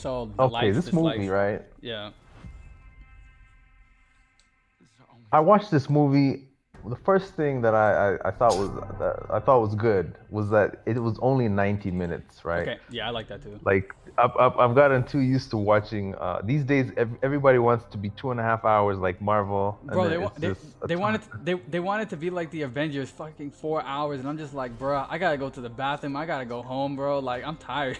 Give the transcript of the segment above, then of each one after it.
So the Okay, lights this just like, movie, right? yeah. I watched this movie. The first thing that I thought was good was that it was only 90 minutes, right? Okay, yeah, I like that too. Like I've gotten too used to watching. These days, everybody wants to be 2.5 hours, like Marvel, and Bro, then it's just a they two. wanted they wanted to be like the Avengers, fucking 4 hours, and I'm just like, bro, I gotta go to the bathroom, I gotta go home, bro. Like I'm tired.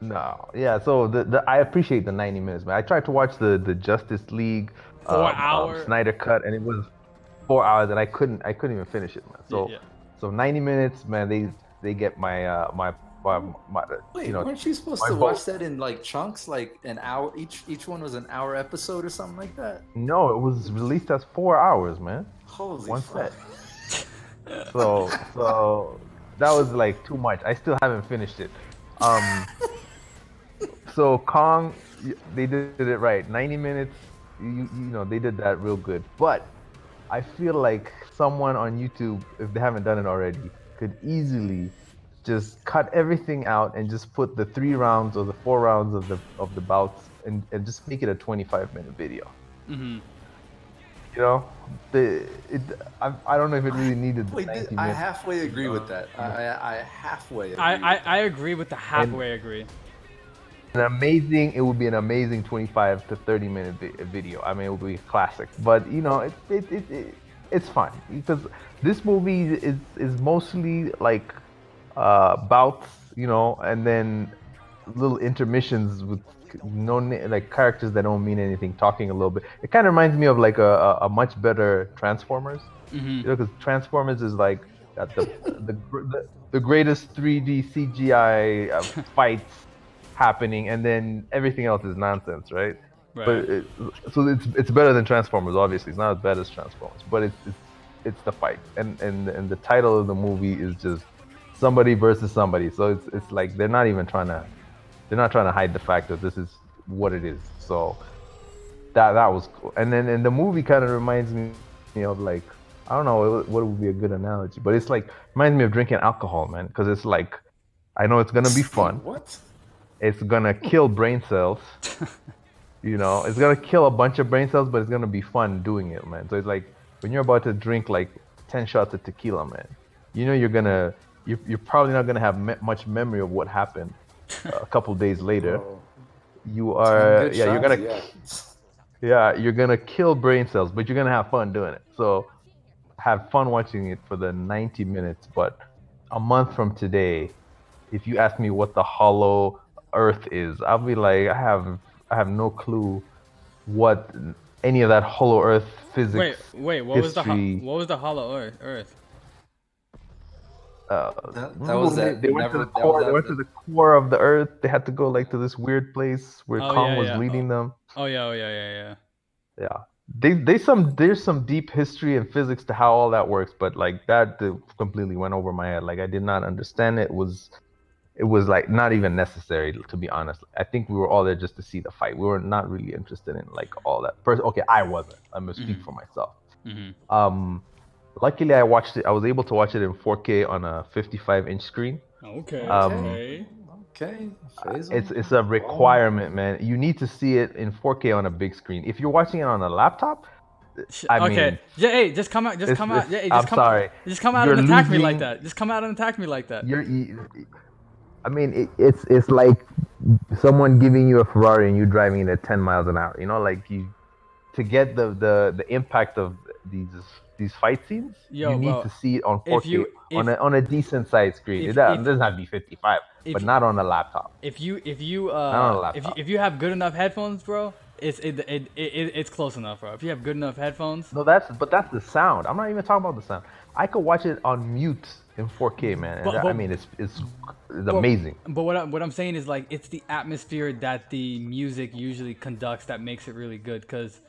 No, yeah. So I appreciate the 90 minutes, man. I tried to watch the Justice League, 4 hour. Snyder cut, and it was 4 hours, and I couldn't even finish it, man. Yeah, So yeah. 90 minutes, man. They get my Wait, weren't you supposed my to vote. watch that in like chunks, like an hour each one was an hour episode or something like that? No, it was released as 4 hours, man. Holy One fuck. set. So that was like too much. I still haven't finished it. Um, so Kong, they did it right. 90 minutes. They did that real good. But I feel like someone on YouTube, if they haven't done it already, could easily just cut everything out and just put the 3 rounds or the 4 rounds of the bouts and just make it a 25-minute video. Mm-hmm. You know, I don't know if it really needed the Wait, 90 I minutes. halfway agree with that. I halfway agree. I agree with the And halfway agree. it would be an amazing 25 to 30 minute video. I mean, it would be classic. But it's fine because this movie is mostly like bouts, and then little intermissions with like characters that don't mean anything talking a little bit. It kind of reminds me of like a much better Transformers, Mm-hmm. because Transformers is like at the greatest 3D CGI fights happening, and then everything else is nonsense, right? But Right. it's better than Transformers. Obviously, it's not as bad as Transformers, but it's the fight, and the title of the movie is just somebody versus somebody. So it's like they're not trying to hide the fact that this is what it is. So that was cool. And the movie kind of reminds me of like, I don't know what would be a good analogy, but it's like reminds me of drinking alcohol, man, because it's like I know it's gonna be fun. What? It's gonna kill brain cells. It's gonna kill a bunch of brain cells, but it's gonna be fun doing it, man. So it's like when you're about to drink like 10 shots of tequila, man. You're probably not gonna have much memory of what happened a couple days later. Bro, You 10 are good yeah, shots, yeah. you're gonna kill brain cells, but you're gonna have fun doing it. So have fun watching it for the 90 minutes. But a month from today, if you ask me what the hollow Earth is, I'll be like, I have no clue what any of that hollow Earth physics Wait. history. What was the Hollow Earth? That was that. They went to the Never. That was core. They that. went to the core of the Earth. They had to go like to this weird place where Oh Kong yeah, was yeah. leading them. Yeah. Yeah, there's some deep history and physics to how all that works, but like that completely went over my head. Like I did not understand it. It was like not even necessary, to be honest. I think we were all there just to see the fight. We were not really interested in like all that. First, okay, I wasn't. I'm gonna speak Mm-hmm. for myself. Mm-hmm. Luckily, I watched it. I was able to watch it in 4K on a 55-inch screen. Okay. Um, Okay. Okay. Fahzo. it's a requirement, man. You need to see it in 4K on a big screen. If you're watching it on a laptop, I Okay. mean, Yeah, hey, just come out. Just come out. Yeah, hey, I'm sorry. Just come out You're and attack me like losing. that. Just come out and attack me like that. I mean, it's like someone giving you a Ferrari and you driving it at 10 miles an hour. Like to get the impact of these fight scenes, Yo, you need bro. to see it on If 4K you if on a decent size screen. It doesn't have to be 55, if but not on a laptop. if you Not on a laptop. if you have good enough headphones, bro, it's close enough, bro. If you have good enough headphones. No, that's the sound. I'm not even talking about the sound. I could watch it on mute in 4K, man. And I mean, it's amazing. But what I'm saying is like it's the atmosphere that the music usually conducts that makes it really good. Cause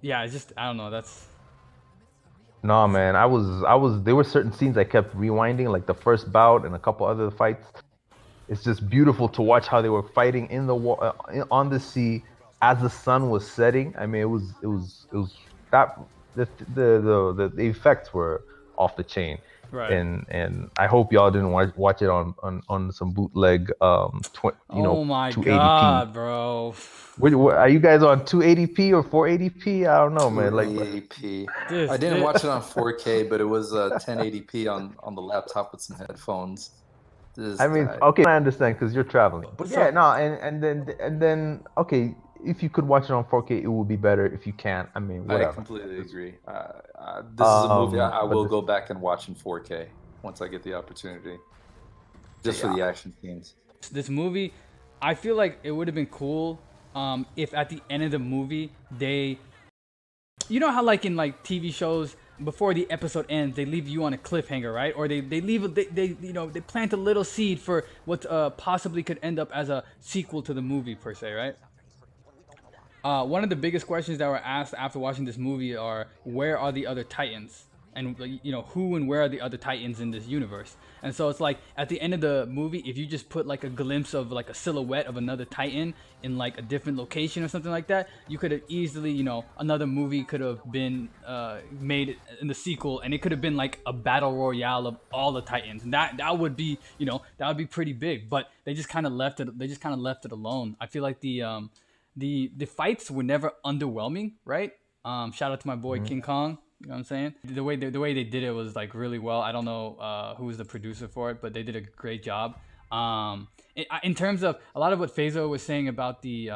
yeah, it's just I don't know. That's No, man, there were certain scenes I kept rewinding, like the first bout and a couple other fights. It's just beautiful to watch how they were fighting in the on the sea as the sun was setting. I mean, it was that the effects were off the chain. Right. and I hope y'all didn't watch it on some bootleg Oh my 280p. god, bro. Are you guys on 280p or 480p? I don't know, man. Like, 280p. I This, didn't this watch it on 4K, but it was 1080p on the laptop with some headphones. This I mean, guy. okay, I understand because you're traveling. But So yeah, no, and then okay, if you could watch it on 4K, it would be better. If you can't, I mean, I whatever. completely agree. This is a movie I But will this, go back and watch in 4K once I get the opportunity, just for yeah, the action scenes. this movie, I feel like it would have been cool if at the end of the movie they, you know how like in like TV shows before the episode ends they leave you on a cliffhanger, right? Or they leave they you know they plant a little seed for what possibly could end up as a sequel to the movie per se, right? One of the biggest questions that were asked after watching this movie are where are the other Titans, and you know who and where are the other Titans in this universe. And so it's like at the end of the movie, if you just put like a glimpse of like a silhouette of another Titan in like a different location or something like that, you could have easily, you know, another movie could have been made in the sequel, and it could have been like a battle royale of all the Titans, and that would be, you know, that would be pretty big. But they just kind of left it. They just kind of left it alone. I feel like the fights were never underwhelming, right? Shout out to my boy mhm. King Kong. You know what I'm saying? The way they did it was like really well. I don't know who was the producer for it, but they did a great job. In terms of a lot of what Fahzo was saying about the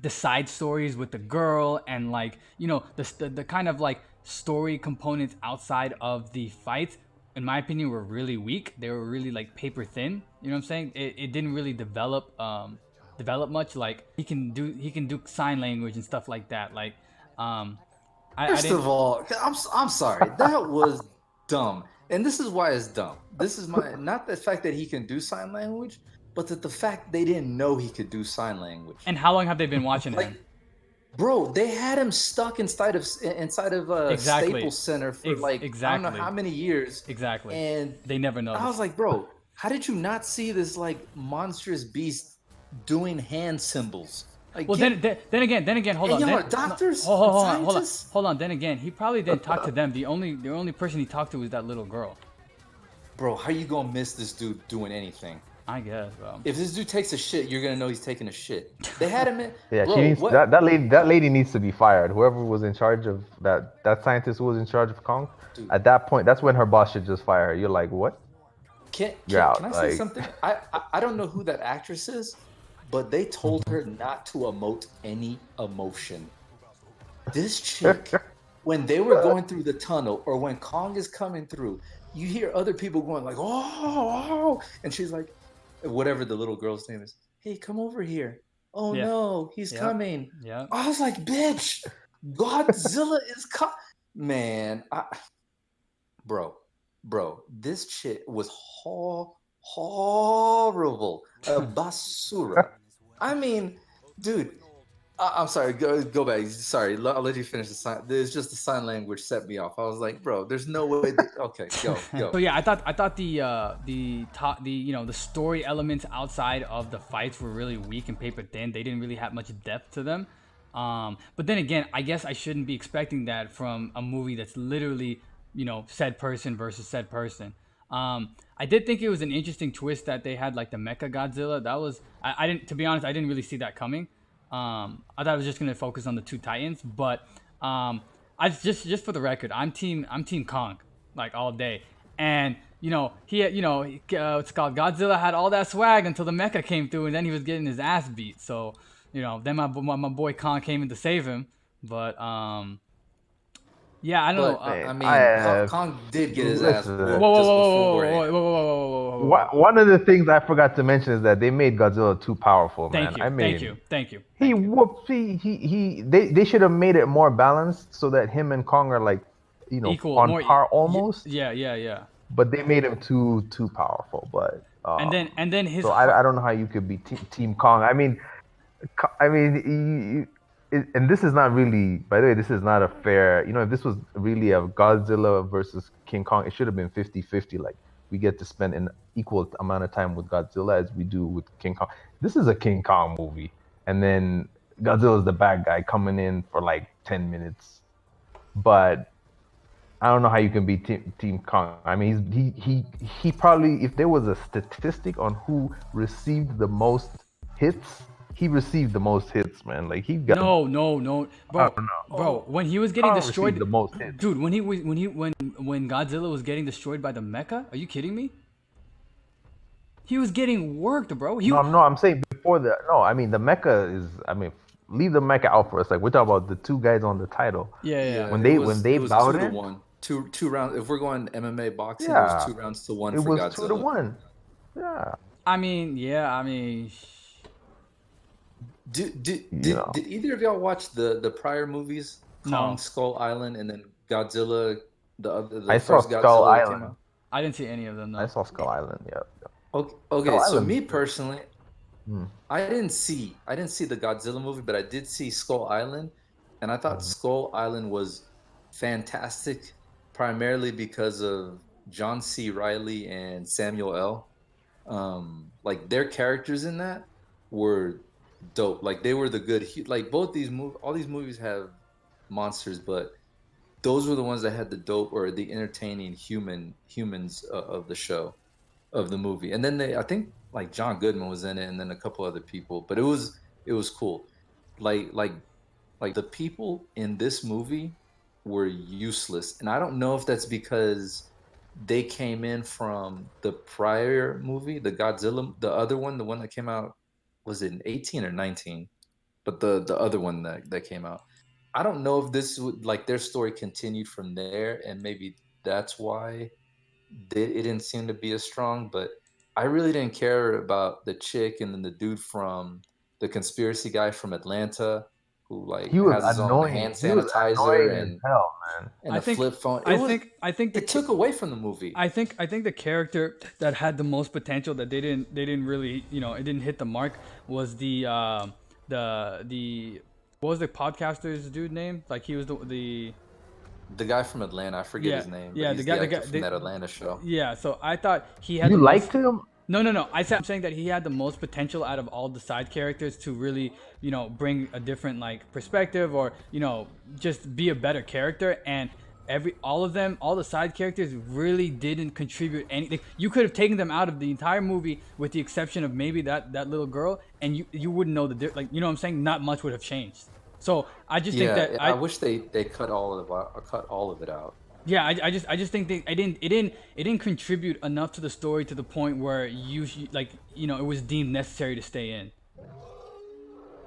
side stories with the girl and like you know the kind of like story components outside of the fights, in my opinion, were really weak. They were really like paper thin. You know what I'm saying? It didn't really develop much. Like he can do sign language and stuff like that. Like I First didn't. of all, I'm sorry. That was dumb. And this is why it's dumb. This is my not the fact that he can do sign language, but that the fact they didn't know he could do sign language. And how long have they been watching Like, him? bro, they had him stuck inside of a Exactly. Staples Center for like I don't know Exactly. how many years. Exactly. And They never I was noticed. like, bro, how did you not see this like monstrous beast doing hand symbols? Like, Well, then again, hold and on. y'all Then, are doctors, hold, hold, and hold on, hold on, scientists. hold on. Then again, he probably didn't talk to them. The only person he talked to was that little girl. Bro, how you gonna miss this dude doing anything? I guess, bro. If this dude takes a shit, you're gonna know he's taking a shit. They had him in, Yeah, she bro. needs What? that lady needs to be fired. Whoever was in charge of that scientist who was in charge of Kong, Dude, at that point, that's when her boss should just fire her. You're like, what? can You're can, out. can I say Like, something? I don't know who that actress is, but they told her not to emote any emotion. This chick, when they were going through the tunnel or when Kong is coming through, you hear other people going like, oh, and she's like, whatever the little girl's name is, hey, come over here. Oh Yeah. no, he's Yep. coming. Yep. I was like, bitch, Godzilla is coming. Man, bro, this shit was horrible. A basura. I mean, dude, I'm sorry. Go back. Sorry, I'll let you finish the sign. There's just the sign language set me off. I was like, bro, there's no way. Okay, go. So yeah, I thought the story elements outside of the fights were really weak and paper thin. They didn't really have much depth to them. But then again, I guess I shouldn't be expecting that from a movie that's literally, you know, said person versus said person. I did think it was an interesting twist that they had like the Mecha Godzilla. That was I didn't, to be honest, I didn't really see that coming. I thought I was just gonna focus on the two Titans, but I just for the record, I'm team Kong like all day, and what's it called, Godzilla had all that swag until the Mecha came through, and then he was getting his ass beat. So then my boy Kong came in to save him, but yeah, I don't know. But man, I mean, Kong did get his ass listen. whooped Whoa, whoa, just whoa, whoa, whoa, beforehand. whoa, whoa, whoa, whoa, whoa, whoa. One of the things I forgot to mention is that they made Godzilla too powerful, man. Thank you, I thank mean, you, thank you, he thank you. whooped. They should have made it more balanced so that him and Kong are like, Equal, on more, par almost. yeah. But they made him too powerful. But And then his so I don't know how you could be Team Kong. I mean, and this is not really. By the way, this is not a fair. If this was really a Godzilla versus King Kong, it should have been 50-50. Like, we get to spend an equal amount of time with Godzilla as we do with King Kong. This is a King Kong movie, and then Godzilla's the bad guy coming in for like 10 minutes. But I don't know how you can be Team Kong. I mean, he probably, if there was a statistic on who received the most hits, he received the most hits, man. Like he got, No, I bro, don't know. bro. When he was getting Kong received destroyed, the most hits. dude. When Godzilla was getting destroyed by the mecha, are you kidding me? He was getting worked, bro. No, I'm saying before the. No, I mean the mecha is. I mean, leave the mecha out for us. Like we're talking about the two guys on the title. Yeah. When it they was bowed 2 to in, 1. Two rounds. If we're going MMA boxing, it was yeah, 2 rounds to 1 it for was 2 to Godzilla. 1. Yeah, I mean, yeah. I mean, you know. Did either of y'all watch the prior movies, Kong no, Skull Island, and then Godzilla, the I saw first Skull Godzilla that came Island. out? I didn't see any of them. I No. saw Skull Island. Yeah. Okay, Skull so Island. me personally, Mm, I didn't see the Godzilla movie, but I did see Skull Island, and I thought Skull Island was fantastic, primarily because of John C. Riley and Samuel L. Like their characters in that were dope. Like they were the good. Like both all these movies have monsters, but those were the ones that had the dope or the entertaining humans of the show of the movie. And then I think like John Goodman was in it, and then a couple other people. But it was cool. Like like like the people in this movie were useless, and I don't know if that's because they came in from the prior movie, the Godzilla, the other one, the one that came out, was it in 18 or 19? But the other one that came out. I don't know if this would like their story continued from there, and maybe that's why it didn't seem to be as strong. But I really didn't care about the chick and then the dude from the conspiracy guy from Atlanta who like he was has his own hand annoying. He was sanitizer annoying as hell, man. and I a think, flip phone. I think It took away from the movie. I think the character that had the most potential that they didn't really, it didn't hit the mark was the what was the podcaster's dude name? Like he was The guy from Atlanta, I forget yeah, his name, but yeah, he's the guy, the actor from that Atlanta show. yeah. So I thought he had You the liked most. him? No. I'm saying that he had the most potential out of all the side characters to really, bring a different like perspective or, just be a better character. And all of them, all the side characters really didn't contribute anything. You could have taken them out of the entire movie with the exception of maybe that little girl, and you wouldn't know like, you know what I'm saying? Not much would have changed. So I just think Yeah, that I wish they cut all of it out. yeah, I just think it didn't contribute enough to the story to the point where like, it was deemed necessary to stay in.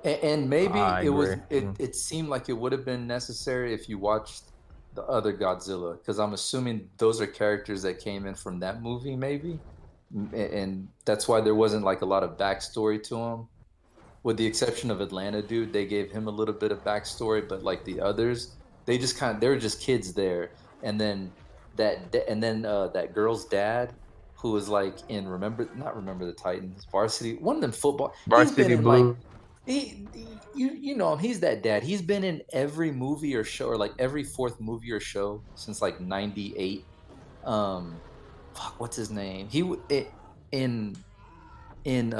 And maybe I it was agree. it seemed like it would have been necessary if you watched the other Godzilla, because I'm assuming those are characters that came in from that movie, maybe. And that's why there wasn't like a lot of backstory to him. With the exception of Atlanta dude, they gave him a little bit of backstory, but like the others, they were just kids there. And then that girl's dad, who was like in not Remember the Titans, Varsity, one of them football. He's been Varsity in like Blue. you know him. He's that dad. He's been in every movie or show, or like every fourth movie or show since like '98. Fuck, what's his name? In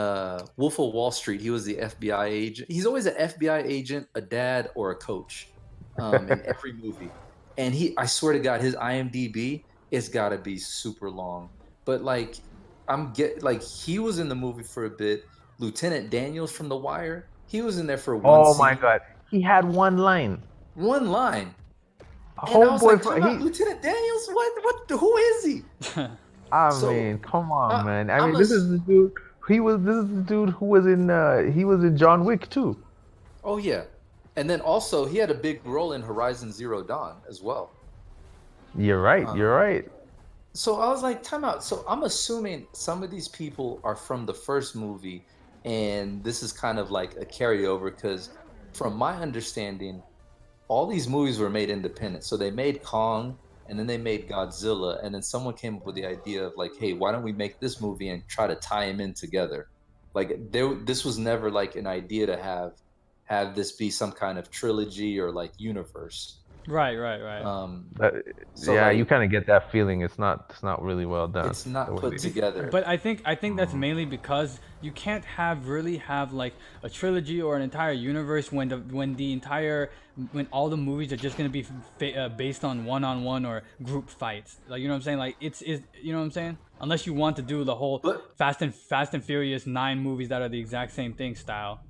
Wolf of Wall Street, he was the FBI agent. He's always an FBI agent, a dad, or a coach, in every movie. And I swear to God, his IMDb, it's got to be super long. But like, he was in the movie for a bit. Lieutenant Daniels from The Wire, he was in there for one Oh my scene, god. He had one line. one line. A And I was like, homeboy "Time out, Lieutenant Daniels? Who is he?" I So, mean, come on, man. I I'm mean, a, this is the dude. This is the dude who was in he was in John Wick too. oh yeah. And then also he had a big role in Horizon Zero Dawn as well. You're right. Um, You're right. So I was like, time out. So I'm assuming some of these people are from the first movie, and this is kind of like a carryover because, from my understanding, all these movies were made independent. So they made Kong, and then they made Godzilla, and then someone came up with the idea of like, hey, why don't we make this movie and try to tie them in together? Like this was never like an idea to have this be some kind of trilogy or like universe. Right. But, So yeah, like, you kind of get that feeling. It's not really well done. it's not the way put they- together. But I think that's mainly because you can't really have like a trilogy or an entire universe when when all the movies are just gonna be based on one-on-one or group fights. Like, you know what I'm saying? Like, it's you know what I'm saying? Unless you want to do the whole But Fast and Furious 9 movies that are the exact same thing style.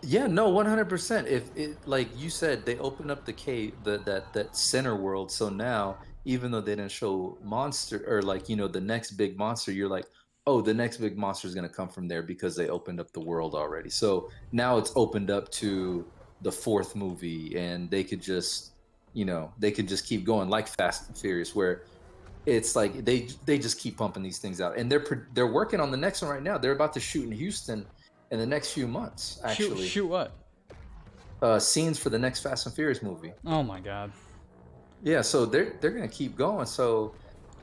yeah, no, 100%. If it, like you said, they opened up the cave, that center world. So now, even though they didn't show monster or like, the next big monster, you're like, oh, the next big monster is gonna come from there because they opened up the world already. So now it's opened up to the fourth movie, and they could just keep going like Fast and Furious, where it's like they just keep pumping these things out, and they're working on the next one right now. They're about to shoot in Houston in the next few months, actually. Shoot what? Scenes for the next Fast and Furious movie. Oh my god. Yeah, so they're gonna keep going. So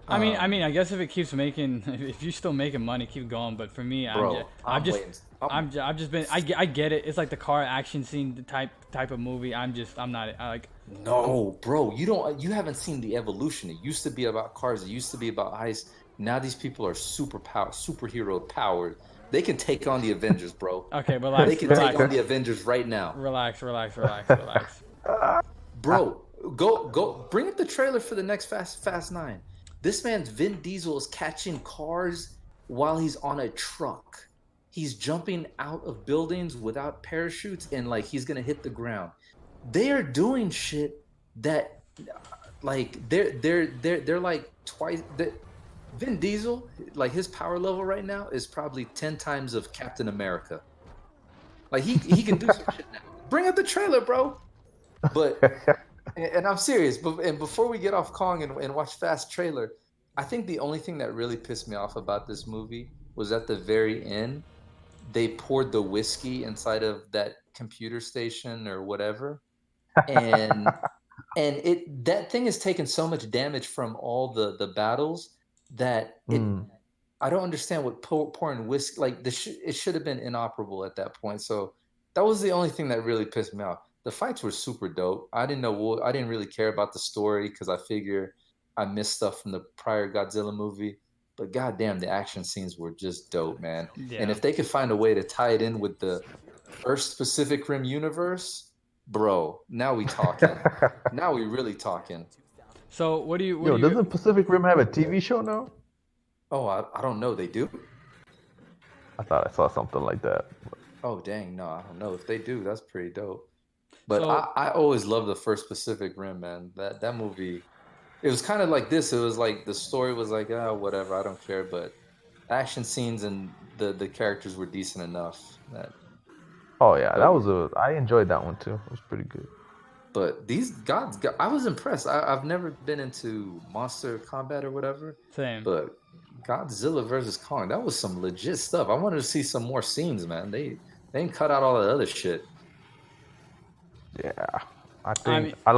I mean, I guess if it keeps making, if you're still making money, keep going. But for me, bro, I've just been, I get it. It's like the car action scene type of movie. I'm not, I like. no, bro, you haven't seen the evolution. It used to be about cars. It used to be about heist. Now these people are superhero powered. They can take on the Avengers, bro. Okay, relax. They can take on the Avengers right now. Relax. Bro, go bring up the trailer for the next Fast 9. This man's Vin Diesel is catching cars while he's on a truck. He's jumping out of buildings without parachutes, and like he's gonna hit the ground. They are doing shit that like they're like twice. Vin Diesel, like his power level right now is probably 10 times of Captain America. Like he can do some shit now. Bring up the trailer, bro. But and I'm serious. And before we get off Kong and watch Fast trailer, I think the only thing that really pissed me off about this movie was at the very end, they poured the whiskey inside of that computer station or whatever, and that thing has taken so much damage from all the battles that I don't understand what pouring whiskey, like it should have been inoperable at that point. So that was the only thing that really pissed me off. The fights were super dope. I didn't really care about the story because I figure I missed stuff from the prior Godzilla movie. But goddamn, the action scenes were just dope, man. Yeah. And if they could find a way to tie it in with the first Pacific Rim universe, bro, now we talking. Now we really talking. So what do you? Doesn't Pacific Rim have a TV show now? Oh, I don't know. They do? I thought I saw something like that. Oh, dang. No, I don't know. If they do, that's pretty dope. But So- I always loved the first Pacific Rim, man. That movie, it was kind of like this. It was like the story was like, whatever, I don't care. But action scenes and the characters were decent enough. Oh yeah, I enjoyed that one too. It was pretty good. But these gods, I was impressed. I've never been into monster combat or whatever. Same. But Godzilla versus Kong, that was some legit stuff. I wanted to see some more scenes, man. They didn't cut out all the other shit. Yeah, I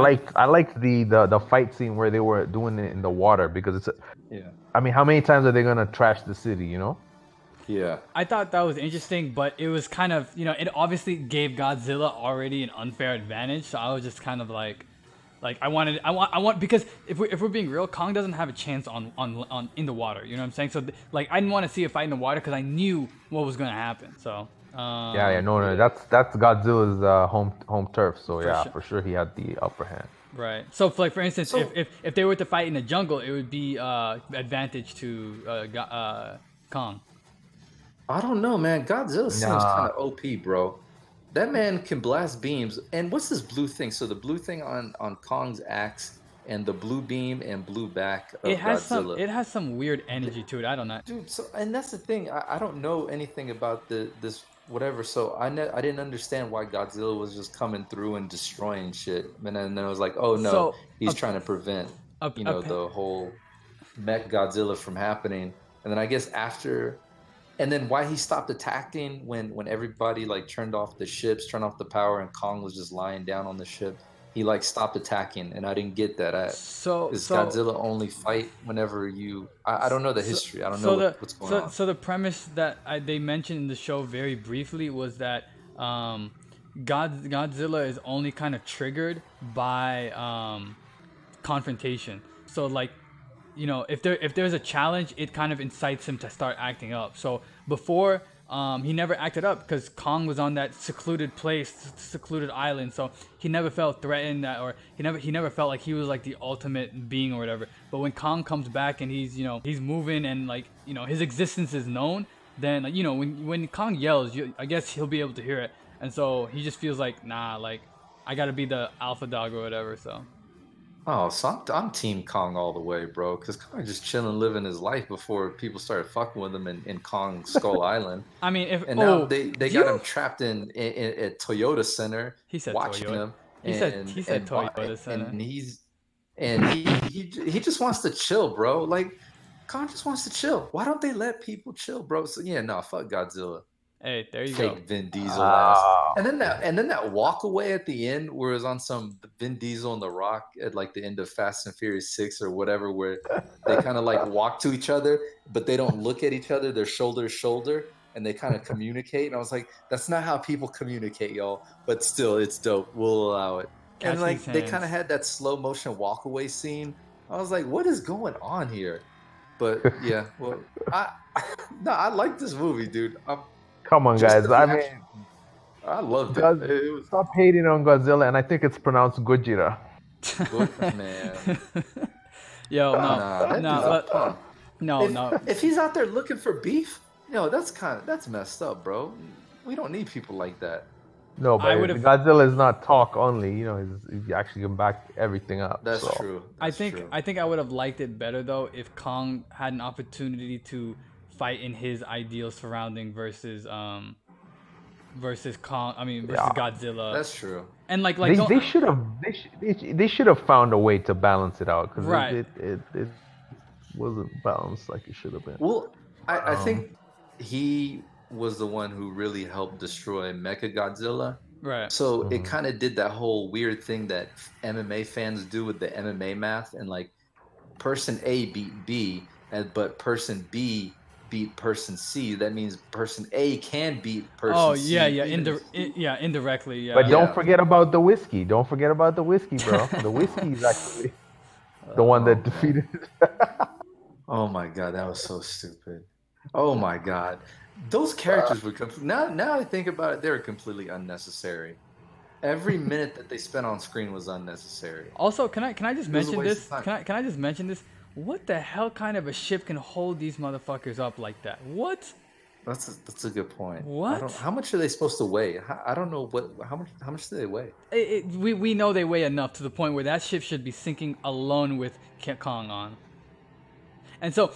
liked the fight scene where they were doing it in the water because it's. Yeah. I mean, how many times are they gonna trash the city? You know. Yeah. I thought that was interesting, but it was kind of, it obviously gave Godzilla already an unfair advantage. So I was just kind of like I want because if we're being real, Kong doesn't have a chance on in the water. You know what I'm saying? So I didn't want to see a fight in the water because I knew what was gonna happen. So. No, that's Godzilla's home turf. So for sure he had the upper hand. Right. So for instance, if they were to fight in the jungle, it would be advantage to Kong. I don't know, man. Godzilla seems kind of OP, bro. That man can blast beams. And what's this blue thing? So the blue thing on Kong's axe and the blue beam and blue back of Godzilla. It has some weird energy to it. I don't know. Dude, and that's the thing. I don't know anything about this whatever. So I didn't understand why Godzilla was just coming through and destroying shit. And then I was like, oh no, he's trying to prevent the whole mech Godzilla from happening. And then I guess and then why he stopped attacking when everybody turned off the ships, turned off the power, and Kong was just lying down on the ship. He stopped attacking, and I didn't get that. Is Godzilla only fight whenever you? I don't know the history. I don't know what's going on. So the premise that they mentioned in the show very briefly was that Godzilla is only kind of triggered by confrontation. So like, you know, if there's a challenge, it kind of incites him to start acting up. So before, he never acted up because Kong was on that secluded place, secluded island. So he never felt threatened, or he never felt like he was like the ultimate being or whatever. But when Kong comes back and he's, you know, he's moving and like, you know, his existence is known, then like, you know, when Kong yells, I guess he'll be able to hear it. And so he just feels like, nah, like I gotta be the alpha dog or whatever. So. Oh, so I'm Team Kong all the way, bro. Because Kong just chilling, living his life before people started fucking with him in Kong Skull Island. I mean, now they got him trapped in at Toyota Center. He said watching Toyota. him. He said Toyota Center. And he just wants to chill, bro. Like Kong just wants to chill. Why don't they let people chill, bro? So yeah, no, fuck Godzilla. Hey, there you Fake go. Vin Diesel ass. And then that walk away at the end where it was on some Vin Diesel and The Rock at like the end of Fast and Furious 6 or whatever, where they kind of like walk to each other, but they don't look at each other. They're shoulder to shoulder and they kind of communicate. And I was like, that's not how people communicate, y'all. But still, it's dope. We'll allow it. And like they kind of had that slow motion walk away scene. I was like, what is going on here? But yeah, well, I like this movie, dude. Come on, guys. I mean, I loved it. Stop hating on Godzilla, and I think it's pronounced Gojira. Good man. Yo, no. If he's out there looking for beef, that's messed up, bro. We don't need people like that. No, but Godzilla is not talk only. You know, he actually can back everything up. That's true. I think I would have liked it better though if Kong had an opportunity to fight in his ideal surrounding versus Kong. Versus Godzilla. That's true. And like they should have found a way to balance it out because it wasn't balanced like it should have been. Well, I think he was the one who really helped destroy Mechagodzilla. Right. So it kind of did that whole weird thing that MMA fans do with the MMA math, and like person A beat B, but person B beat person C. That means person A can beat person C. Oh yeah, indirectly. Yeah. But don't forget about the whiskey. Don't forget about the whiskey, bro. The whiskey is actually the one that defeated. Oh my god, that was so stupid. Oh my god, those characters were now I think about it, they were completely unnecessary. Every minute that they spent on screen was unnecessary. Also, can I just mention this? Can I just mention this? What the hell kind of a ship can hold these motherfuckers up like that? What? That's a good point. What? How much are they supposed to weigh? I don't know how much do they weigh? We know they weigh enough to the point where that ship should be sinking alone with Kong on. And so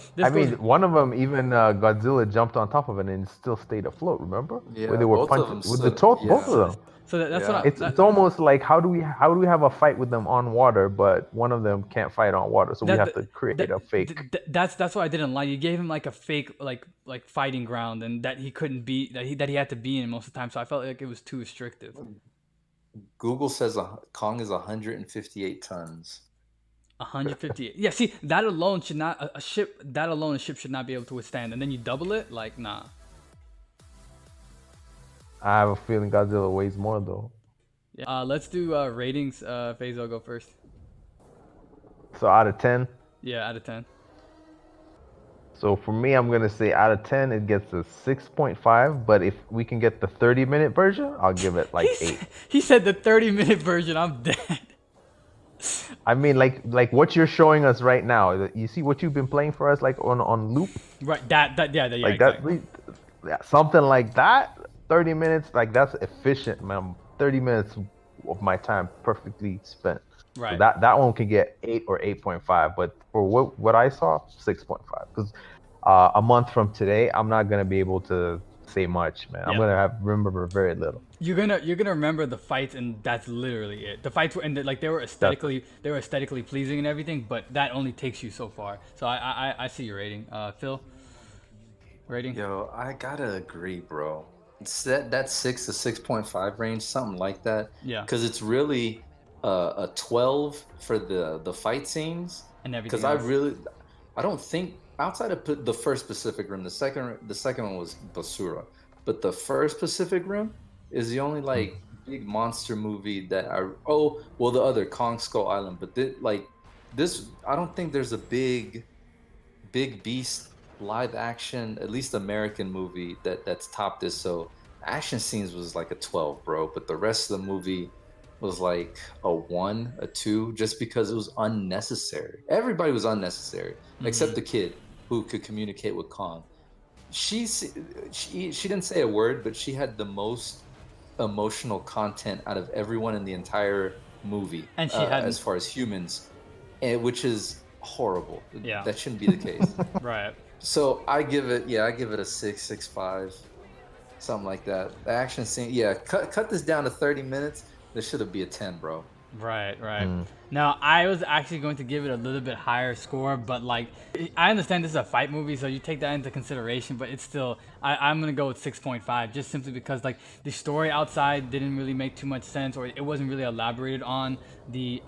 one of them, even Godzilla jumped on top of it and still stayed afloat. Remember? Yeah, where they were punching with both of them. So that's what it's almost like how do we have a fight with them on water, but one of them can't fight on water, so we have to create a fake. That's what I didn't like. You gave him like a fake like fighting ground, and that he couldn't be that he had to be in most of the time. So I felt like it was too restrictive. Google says Kong is 158 tons. 158. Yeah, see, that alone should not a ship should not be able to withstand. And then you double it, like nah. I have a feeling Godzilla weighs more though. Yeah. Let's do ratings. Fahzo, go first. So out of 10? Yeah, out of 10. So for me, I'm gonna say out of 10, it gets a 6.5. But if we can get the 30-minute version, I'll give it like 8. He said the 30-minute version. I'm dead. I mean, like what you're showing us right now. You see what you've been playing for us, like on loop. Right. Yeah. Like exactly. Something like that. 30 minutes, like that's efficient, man. 30 minutes of my time perfectly spent. Right. So that one can get 8 or 8.5, but for what I saw, 6.5. Because a month from today, I'm not gonna be able to say much, man. I'm gonna remember very little. You're gonna remember the fights, and that's literally it. The fights were they were aesthetically pleasing and everything, but that only takes you so far. So I see your rating, Phil. Rating? Yo, I gotta agree, bro. It's that 6 to 6.5 range, something like that. Yeah. Because it's really a 12 for the fight scenes. And everything. Because I don't think outside of the first Pacific Rim, the second one was Basura, but the first Pacific Rim is the only like big monster movie that the other Kong Skull Island, but this I don't think there's a big beast live action, at least American movie that's topped this. So action scenes was like a 12, bro, but the rest of the movie was like a 1, a 2, just because it was unnecessary. Everybody was unnecessary except the kid who could communicate with Kong. She didn't say a word, but she had the most emotional content out of everyone in the entire movie, And she had, as far as humans, which is horrible. Yeah. That shouldn't be the case. right. So I give it a 6.5, something like that. The action scene, cut this down to 30 minutes. This should be a 10, bro. Right. Now, I was actually going to give it a little bit higher score, but like, I understand this is a fight movie, so you take that into consideration, but it's still, I'm going to go with 6.5, just simply because like the story outside didn't really make too much sense, or it wasn't really elaborated on. The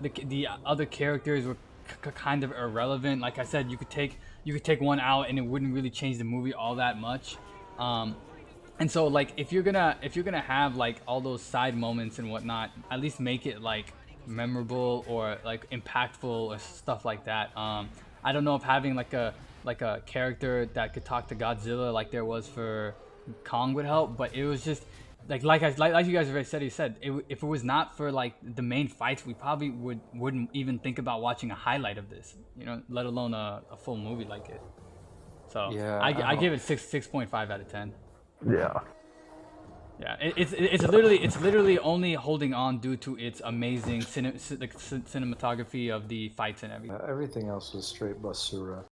other characters were kind of irrelevant. Like I said, you could take one out and it wouldn't really change the movie all that much. And so like if you're gonna have like all those side moments and whatnot, at least make it like memorable or like impactful or stuff like that. I don't know if having like a character that could talk to Godzilla like there was for Kong would help, but it was just like you guys already said, if it was not for like the main fights, we probably wouldn't even think about watching a highlight of this, let alone a full movie like it. So yeah, I give it 6.5 out of 10. Yeah. Yeah, it's literally only holding on due to its amazing cinematography of the fights and everything. Everything else was straight basura.